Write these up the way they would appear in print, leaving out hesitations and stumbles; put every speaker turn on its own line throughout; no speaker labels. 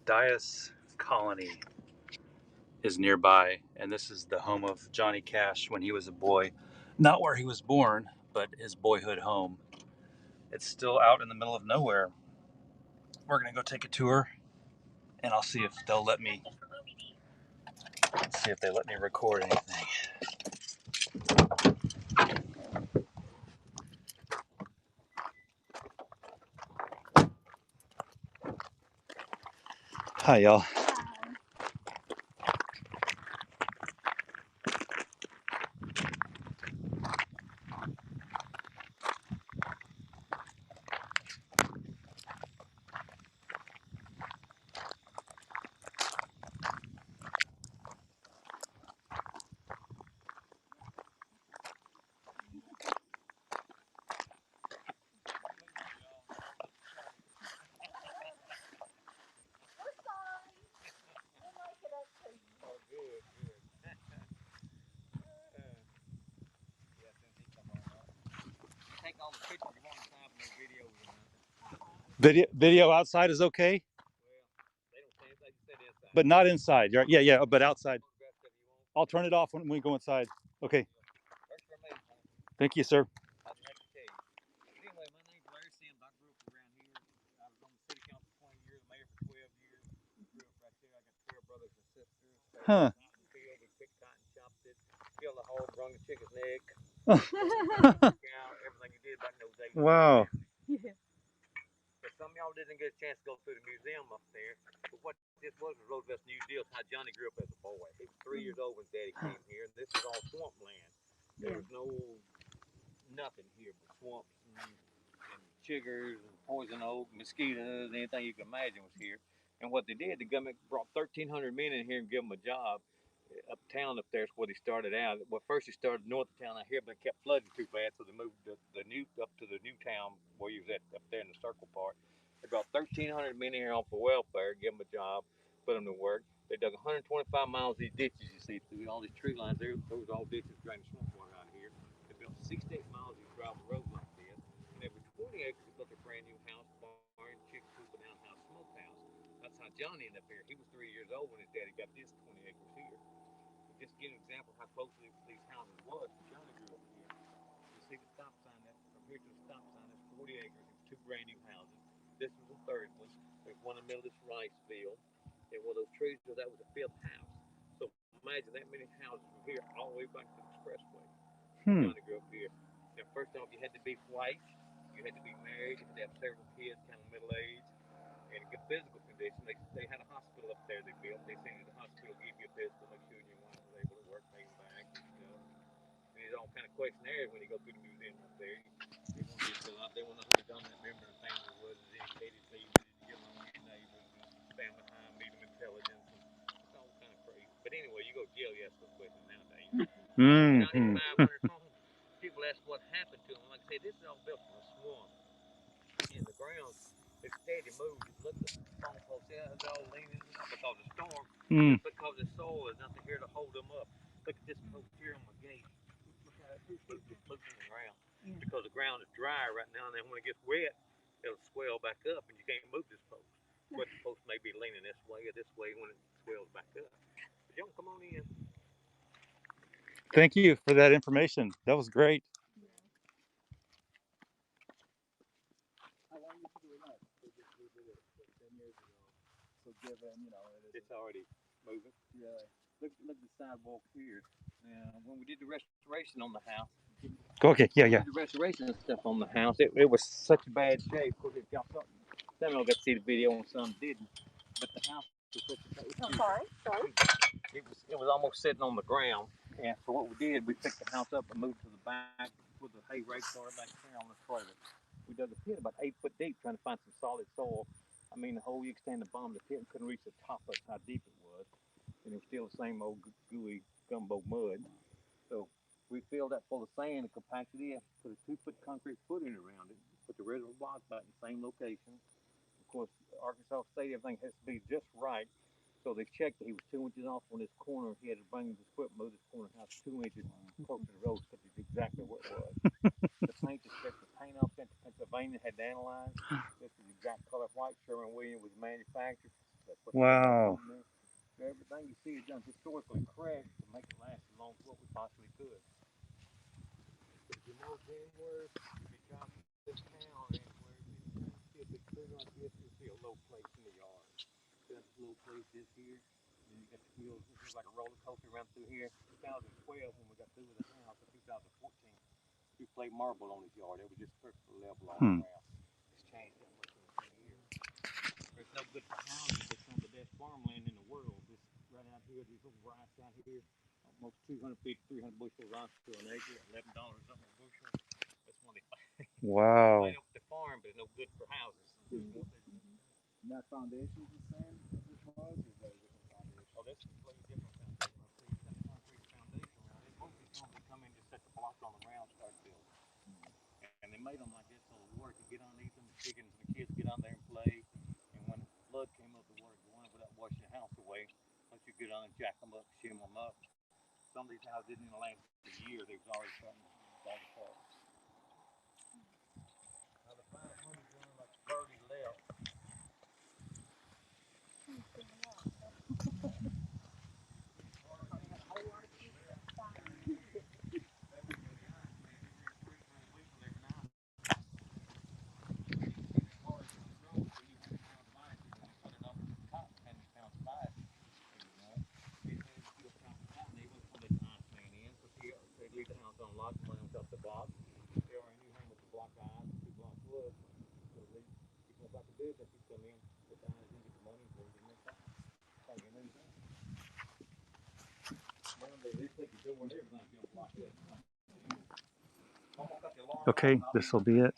Dias Colony is nearby, and this is the home of Johnny Cash when he was a boy. Not where he was born, but his boyhood home. It's still out in the middle of nowhere. We're gonna go take a tour, and I'll see if they'll let me record anything. Hi, y'all. Video outside is okay, but not inside. Yeah, but outside. I'll turn it off when we go inside. Okay. Thank you, sir. Huh. Wow.
Some of y'all didn't get a chance to go through the museum up there, but what this was Roosevelt's New Deal. How Johnny grew up as a boy. He was 3 years old when Daddy came here. This was all swampland. There was no nothing here but swamps and chiggers and poison oak, mosquitoes, anything you can imagine was here. And what they did, the government brought 1,300 men in here and gave them a job. Uptown up there is where they started out. Well, first they started north of town out here, but it kept flooding too bad, so they moved the new up to the new town where you was at up there in the circle part. They brought 1,300 men in here on for welfare, give them a job, put them to work. They dug 125 miles of these ditches you see through all these tree lines there. Those are all ditches draining swamp water out here. They built 68 miles of these gravel roads like this, and every 20 acres they built a brand new house, barn, chicken coop, and outhouse, smokehouse. That's how Johnny ended up here. He was 3 years old when his daddy got this 20 acres here. Just to give an example of how close these houses was, Johnny grew up here. You see the stop sign there, from here to the stop sign, there's 40 acres and 2 brand new houses. This was the third one. There's one in the middle of this rice field. And one of those trees, that was the 5th house. So imagine that many houses from here all the way back to the expressway. Johnny grew up here. Now, first off, you had to be white, you had to be married, you had to have several kids, kind of middle age, and a good physical condition. They had a hospital up there they built. They sent you to the hospital, give you a physical, make sure your wife was able to work, pay you back and stuff. And there's all kind of questionnaires when you go through the museum up there. They want you to fill out. They want to know who the dominant member of the family was, educated, so you didn't get along with your neighbors, family time, medium intelligence. It's all kind of crazy. But anyway, you go to jail, you ask those questions nowadays. 9,500 homes. People ask what happened to them. Like I say, this is all built from a swamp. In the ground, it's steady moved. Look at the stone posts. Yeah, it's all leaning, not because of the storm, but because the soil is nothing here to hold them up. Look at this post here on my gate. Look how it's moving in the ground. Because the ground is dry right now, and then when it gets wet, it'll swell back up, and you can't move this post. But the post may be leaning this way or this way when it swells back up. But y'all come on in.
Thank you for that information. That was great.
How long did you do that? We did it 10 years ago. So given,
It's already moving.
Yeah.
Look at the sidewalk here. Now, when we did the restoration on the house.
Okay, yeah.
The restoration stuff on the house, it was such a bad shape. Of course, if y'all saw, some of y'all got to see the video and some didn't. But the house was such a bad shape.
Sorry.
It was almost sitting on the ground. And so what we did, we picked the house up and moved to the back with the hay rake car back here on the trailer. We dug a pit about 8 foot deep trying to find some solid soil. I mean, the hole you could stand the bottom of the pit and couldn't reach the top of how deep it was. And it was still the same old gooey gumbo mud. So we filled that full of sand and compacted it, put a 2-foot concrete footing around it, put the reservoir box back in the same location. Of course, Arkansas State, everything has to be just right. So they checked that he was 2 inches off on this corner. He had to bring his equipment, move this corner house 2 inches closer to the road, because it's exactly what it was. The paint, they checked the paint off, sent to Pennsylvania, had to analyze. This is the exact color white Sherwin-Williams was manufactured. That's what
Wow.
everything you see is done historically correct to make it last as long as what we possibly could. But you know, January, if you drive through this town, and where you see a big tree like this, you'll see a low place in the yard. See that little place is here, and you got the hills. This is like a roller coaster around through here. 2012, when we got through with the house, in 2014, we played marble on his yard. It was just perfectly level all around. It's changed that much in 20 years. It's no good for housing, but some of the best farmland in the world. This right out here, these little rice out here, almost 250, 300 bushel rice to an acre, $11 something a bushel. That's one of the
Wow.
right up the farm, but it's no good for houses.
And that foundation's the same as this was, or is that a different foundation?
Oh, that's a completely different foundation. It's got a concrete foundation around it. Most of these homes that come in just set the block on the ground, start building. And they made them like this so the water could get underneath them, the chickens and the kids get on there and play. And when the flood came up, the water go on without washing the house away. Once you get on and jack them up, shim them up. Some of these houses didn't even last a year. They was already starting to fall apart. Now the 500's running like a birdie left. Leave the house unlocked when it comes to box. They are a new home with the block eyes, 2 block wood. So they keep them about the business. You come in, put the eyes in, get the money, and bring them inside. Can't get anything. They take the door and everything's gonna block it.
Okay, this will be it.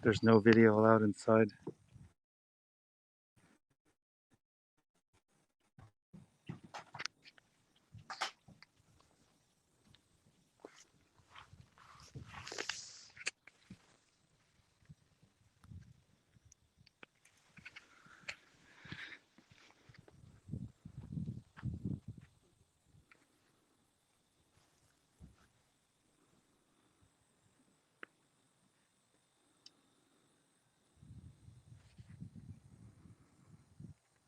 There's no video allowed inside.